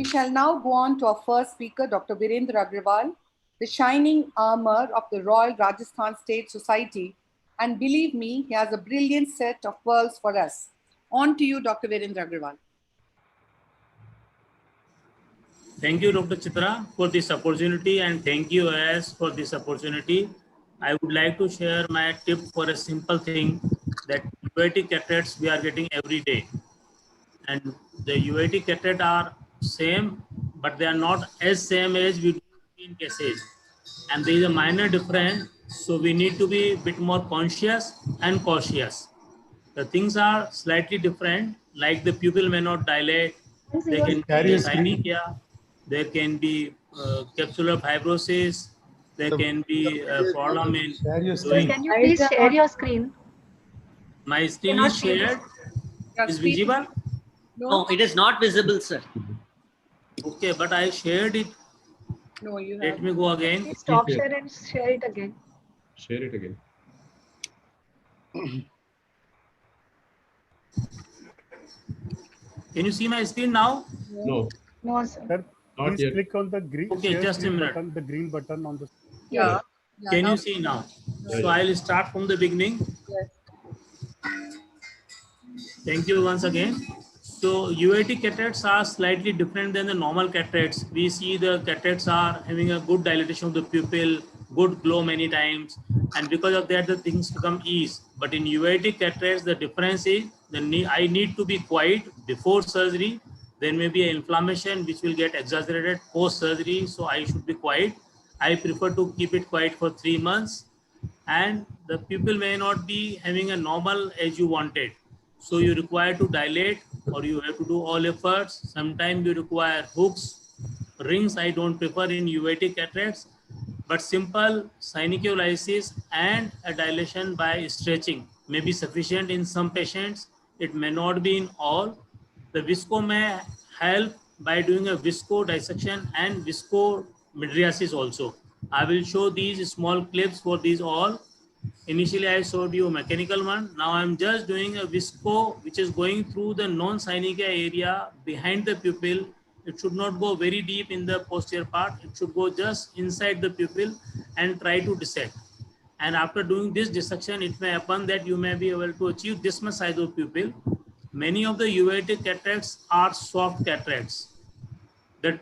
We shall now go on to our first speaker, Dr. Virendra Agrawal, the shining armor of the Royal Rajasthan State Society. And believe me, he has a brilliant set of pearls for us. On to you, Dr. Virendra Agrawal. Thank you, Dr. Chitra, for this opportunity, and thank you, AS, for this opportunity. I would like to share my tip for a simple thing that UAT cataracts we are getting every day. And the UAT cataract are same, but they are not as same as we do in cases. And there is a minor difference, so we need to be a bit more conscious and cautious. The things are slightly different, like the pupil may not dilate, there can be synechiae, there can be capsular fibrosis, there can be a problem in doing. Can you please share your screen? My screen is shared. Is visible? No, it is not visible, sir. Okay, but I shared it. No, you have. Let me go again. Please stop share and share it again. Share it again. Can you see my screen now? No. No, sir. Sir, Not please yet. click on the green. Okay, just a minute. Button, the green button on the. Yeah. Can now- you see now? So I'll start from the beginning. Yes. Thank you once again. So UAT cataracts are slightly different than the normal cataracts. We see the cataracts are having a good dilatation of the pupil, good glow many times, and because of that the things become ease. But in UAT cataracts the difference is I need to be quiet before surgery. There may be an inflammation which will get exaggerated post surgery, so I should be quiet. I prefer to keep it quiet for 3 months, and the pupil may not be having a normal as you wanted. So you require to dilate, or you have to do all efforts. Sometimes you require hooks, rings. I don't prefer in UAT cataracts, but simple synechiolisis and a dilation by stretching may be sufficient in some patients. It may not be in all. The visco may help by doing a visco dissection and visco mydriasis also. I will show these small clips for these all. Initially, I showed you a mechanical one. Now I'm just doing a visco, which is going through the non-synechial area behind the pupil. It should not go very deep in the posterior part. It should go just inside the pupil and try to dissect. And after doing this dissection, it may happen that you may be able to achieve this much size of pupil. Many of the UAT cataracts are soft cataracts. The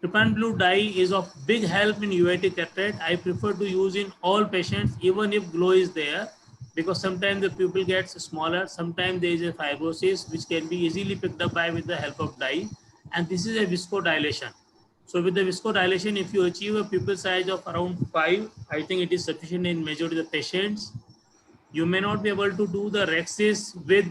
trypan blue dye is of big help in UAT cataract. I prefer to use in all patients, even if glow is there, because sometimes the pupil gets smaller, sometimes there is a fibrosis which can be easily picked up by with the help of dye, and this is a viscodilation. So with the viscodilation, if you achieve a pupil size of around 5, I think it is sufficient in majority of the patients. You may not be able to do the rhexis with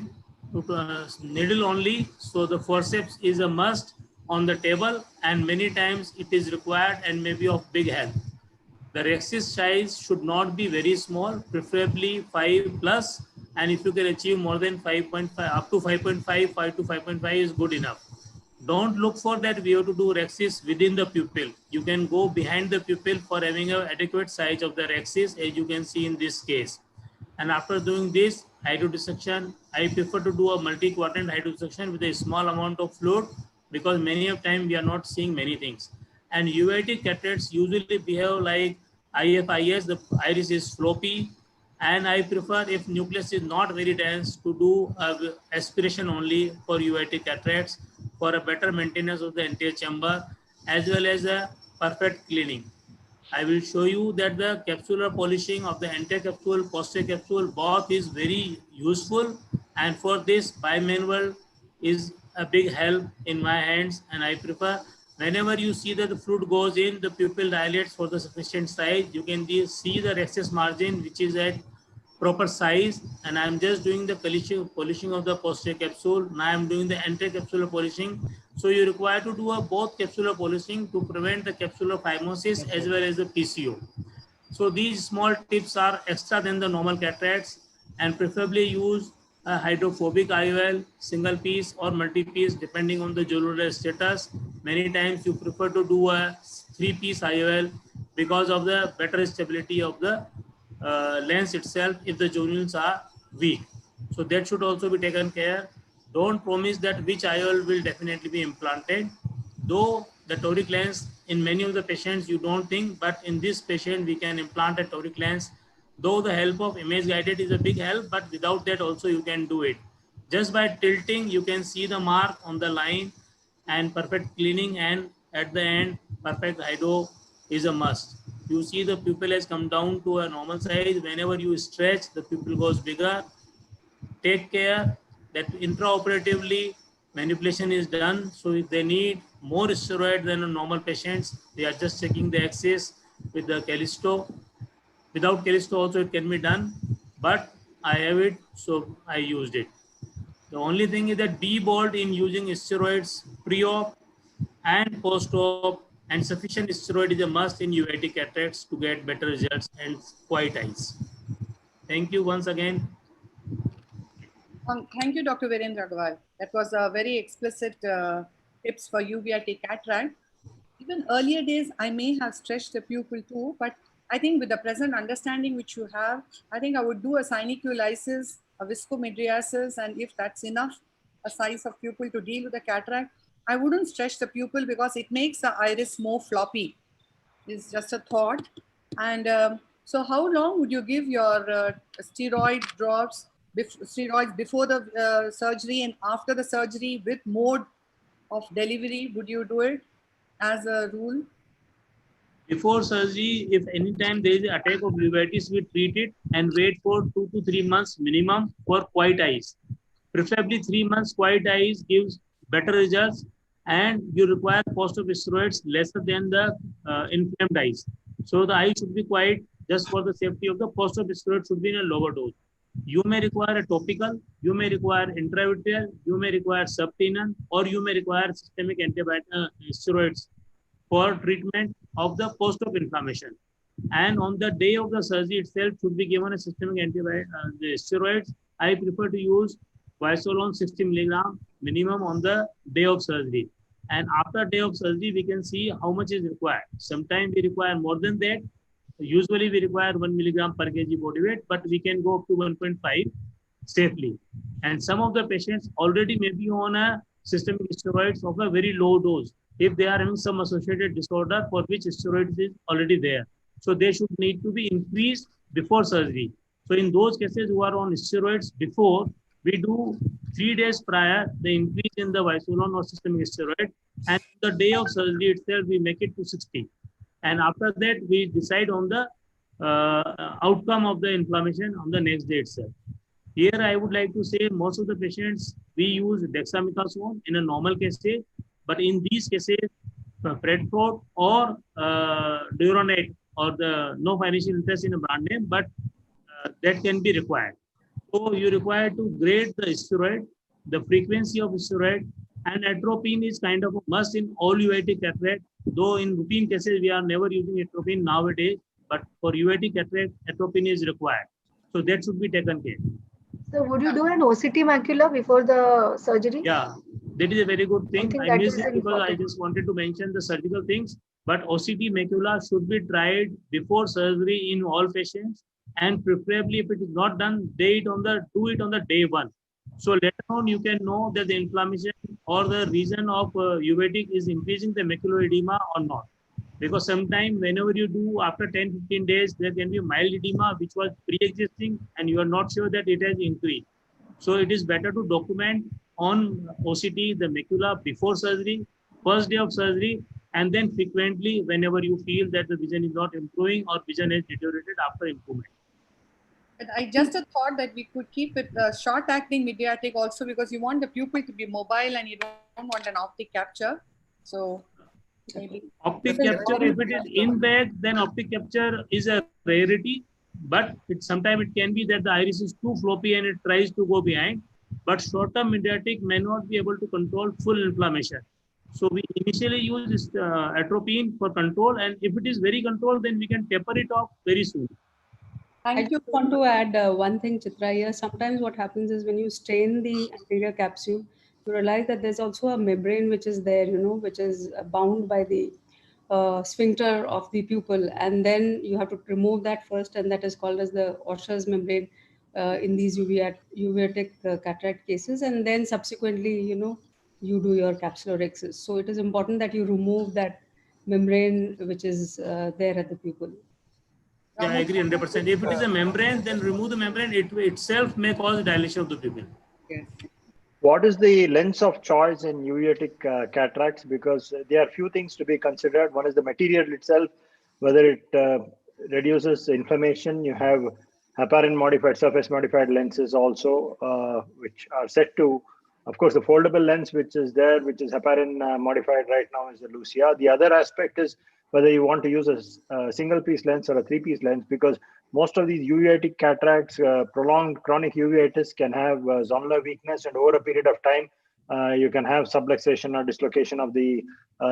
needle only, so the forceps is a must on the table, and many times it is required and may be of big help. The rhexis size should not be very small, preferably 5 plus, and if you can achieve more than 5.5, up to 5.5, 5 to 5.5 is good enough. Don't look for that we have to do rhexis within the pupil. You can go behind the pupil for having an adequate size of the rhexis, as you can see in this case. And after doing this hydrodissection, I prefer to do a multi-quadrant hydrodissection with a small amount of fluid, because many of time we are not seeing many things. And UAT cataracts usually behave like IFIS, the iris is floppy, and I prefer, if nucleus is not very dense, to do aspiration only for UAT cataracts for a better maintenance of the anterior chamber as well as a perfect cleaning. I will show you that the capsular polishing of the anterior capsule, posterior capsule, both is very useful, and for this bimanual is a big help in my hands, and I prefer whenever you see that the fluid goes in, the pupil dilates for the sufficient size. You can see the rhexis margin which is at proper size, and I am just doing the polishing of the posterior capsule. Now I am doing the anterior capsular polishing. So you require to do a both capsular polishing to prevent the capsular phimosis as well as the PCO. So these small tips are extra than the normal cataracts, and preferably use a hydrophobic IOL, single piece or multi-piece depending on the jonular status. Many times you prefer to do a 3-piece IOL because of the better stability of the lens itself if the jonules are weak. So that should also be taken care. Don't promise that which IOL will definitely be implanted. Though the toric lens in many of the patients you don't think, but in this patient we can implant a toric lens. Though the help of image guided is a big help, but without that also you can do it. Just by tilting, you can see the mark on the line and perfect cleaning, and at the end, perfect hydro is a must. You see the pupil has come down to a normal size. Whenever you stretch, the pupil goes bigger. Take care that intraoperatively manipulation is done. So if they need more steroid than a normal patients, they are just checking the axis with the Callisto. Without Callisto also it can be done, but I have it, so I used it. The only thing is that be bold in using steroids pre-op and post-op, and sufficient steroid is a must in uveitic cataracts to get better results and quiet eyes. Thank you once again. Thank you, Dr. Virendra Agarwal. That was a very explicit tips for uveitic cataract. Even earlier days, I may have stretched the pupil too, but I think with the present understanding which you have, I think I would do a synechulisis, a viscomydriasis, and if that's enough, a size of pupil to deal with the cataract, I wouldn't stretch the pupil because it makes the iris more floppy. It's just a thought. And so how long would you give your steroid drops, steroids before the surgery and after the surgery with mode of delivery? Would you do it as a rule? Before surgery, if any time there is an attack of uveitis, we treat it and wait for 2 to 3 months minimum for quiet eyes. Preferably 3 months quiet eyes gives better results, and you require cost of steroids lesser than the inflamed eyes. So the eye should be quiet just for the safety of the cost of steroids should be in a lower dose. You may require a topical, you may require intravitreal, you may require subtenon, or you may require systemic antibiotic steroids for treatment of the post-op inflammation. And on the day of the surgery itself should be given a systemic antibiotic, the steroids. I prefer to use Visolon 60 milligram minimum on the day of surgery. And after day of surgery, we can see how much is required. Sometimes we require more than that. Usually we require 1 milligram per kg body weight, but we can go up to 1.5 safely. And some of the patients already may be on a systemic steroids of a very low dose if they are having some associated disorder for which steroids is already there. So they should need to be increased before surgery. So in those cases who are on steroids before, we do 3 days prior the increase in the Visolon or systemic steroid, and the day of surgery itself we make it to 60. And after that we decide on the outcome of the inflammation on the next day itself. Here I would like to say most of the patients we use dexamethasone in a normal cases, but in these cases, Predfort or Duronate or the no financial interest in a brand name, but that can be required. So you require to grade the steroid, the frequency of steroid, and atropine is kind of a must in all uveitic cataract. Though in routine cases we are never using atropine nowadays, but for uveitic cataract, atropine is required. So that should be taken care. So would you do an OCT macula before the surgery? Yeah, that is a very good thing. I missed it because I just wanted to mention the surgical things, but OCT macula should be tried before surgery in all patients, and preferably if it is not done, do it on the day one. So later on you can know that the inflammation or the reason of uveitic is increasing the macular edema or not. Because sometimes whenever you do after 10-15 days, there can be mild edema which was pre-existing and you are not sure that it has increased. So it is better to document on OCT the macula before surgery, first day of surgery, and then frequently whenever you feel that the vision is not improving or vision has deteriorated after improvement. But I just thought that we could keep it short-acting Mediatic also because you want the pupil to be mobile and you don't want an optic capture. So maybe optic capture, if it is in bag, then optic capture is a rarity. But sometimes it can be that the iris is too floppy and it tries to go behind. But short-term Mediatic may not be able to control full inflammation. So we initially use atropine for control, and if it is very controlled, then we can taper it off very soon. I just want to add one thing, Chitra. Here, sometimes what happens is when you strain the anterior capsule, you realize that there's also a membrane which is there, which is bound by the sphincter of the pupil, and then you have to remove that first, and that is called as the Osher's membrane in these uveitic cataract cases, and then subsequently, you do your capsulorhexis. So it is important that you remove that membrane which is there at the pupil. Yeah, I agree 100%. If it is a membrane, then remove the membrane. It itself may cause dilation of the pupil. Yes. What is the lens of choice in uveitic cataracts? Because there are few things to be considered. One is the material itself, whether it reduces inflammation. You have heparin modified, surface modified lenses also, which are set to, of course, the foldable lens, which is there, which is heparin modified right now is the Lucia. The other aspect is whether you want to use a single piece lens or a 3-piece lens, because most of these uveitic cataracts, prolonged chronic uveitis can have zonular weakness, and over a period of time, you can have subluxation or dislocation of the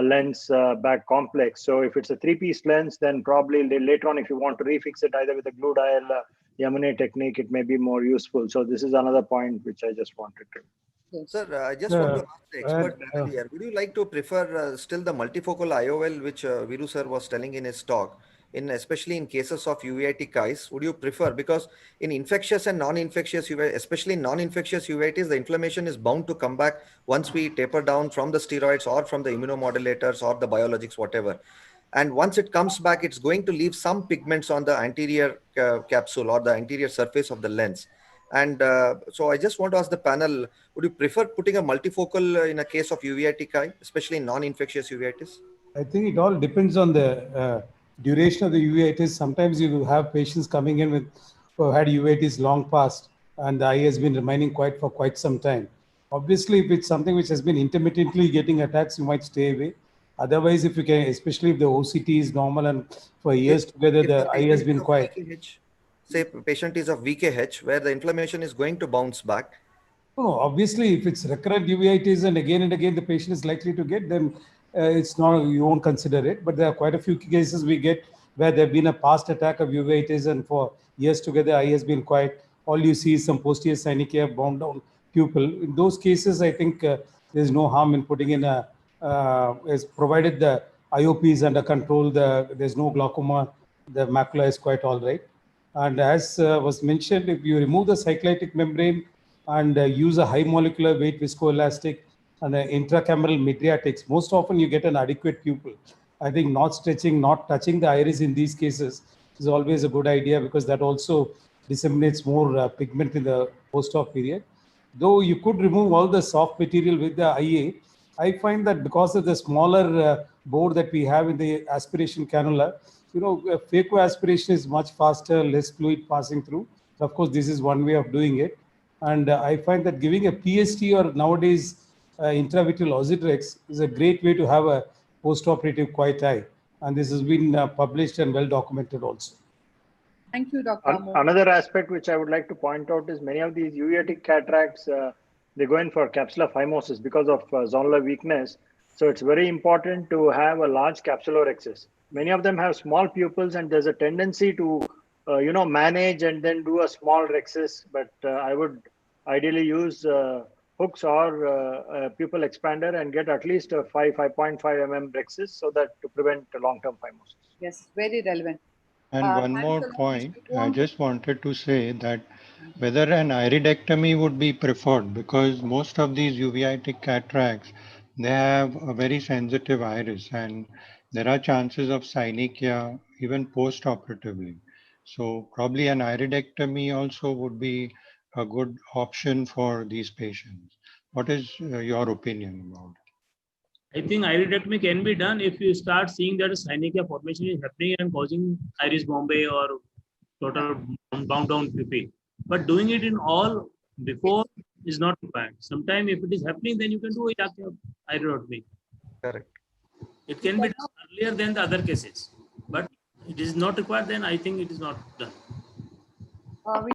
lens back complex. So if it's a 3-piece lens, then probably later on, if you want to refix it either with a glue dial Yamane technique, it may be more useful. So this is another point which I just wanted to. Sir, I just want to ask the expert panel here. Would you like to prefer still the multifocal IOL, which Viru sir was telling in his talk, especially in cases of uveitic eyes? Would you prefer? Because in infectious and non-infectious uveitis, especially non-infectious uveitis, the inflammation is bound to come back once we taper down from the steroids or from the immunomodulators or the biologics, whatever. And once it comes back, it's going to leave some pigments on the anterior capsule or the anterior surface of the lens. And so I just want to ask the panel, would you prefer putting a multifocal in a case of uveitic eye, especially non-infectious uveitis? I think it all depends on the duration of the uveitis. Sometimes you have patients coming in with who had uveitis long past, and the eye has been remaining quiet for quite some time. Obviously, if it's something which has been intermittently getting attacks, you might stay away. Otherwise, if you can, especially if the OCT is normal and for years together, the eye has been quiet. Say patient is of VKH, where the inflammation is going to bounce back. No, obviously, if it's recurrent uveitis and again the patient is likely to get, then it's not, you won't consider it. But there are quite a few cases we get where there have been a past attack of uveitis and for years together, eye has been quiet. All you see is some posterior synechia bound down pupil. In those cases, I think there's no harm in putting in is provided the IOP is under control, there's no glaucoma, the macula is quite all right. And as was mentioned, if you remove the cyclitic membrane and use a high molecular weight viscoelastic and intracameral mydriatics, most often you get an adequate pupil. I think not stretching, not touching the iris in these cases is always a good idea, because that also disseminates more pigment in the post-op period. Though you could remove all the soft material with the IA, I find that because of the smaller bore that we have in the aspiration cannula, phaco aspiration is much faster, less fluid passing through. So of course, this is one way of doing it. And I find that giving a PST or nowadays intravitreal Ozidrex is a great way to have a post-operative quiet eye. And this has been published and well documented also. Thank you, Dr. Another aspect which I would like to point out is many of these uveitic cataracts, they go in for capsular phimosis because of zonular weakness. So it's very important to have a large capsulorhexis. Many of them have small pupils, and there's a tendency to, manage and then do a small rhexis. But I would ideally use hooks or a pupil expander and get at least a 5.5 mm rhexis, so that to prevent long-term phimosis. Yes, very relevant. And one more point, I just wanted to say that whether an iridectomy would be preferred, because most of these uveitic cataracts, they have a very sensitive iris, and there are chances of synechia even post-operatively. So probably an iridectomy also would be a good option for these patients. What is your opinion about it? I think iridectomy can be done if you start seeing that a synechia formation is happening and causing iris bombay or total bound down pupil. But doing it in all before is not required. Sometimes if it is happening, then you can do iridotomy. Correct. It can be done earlier than the other cases, but it is not required, then I think it is not done.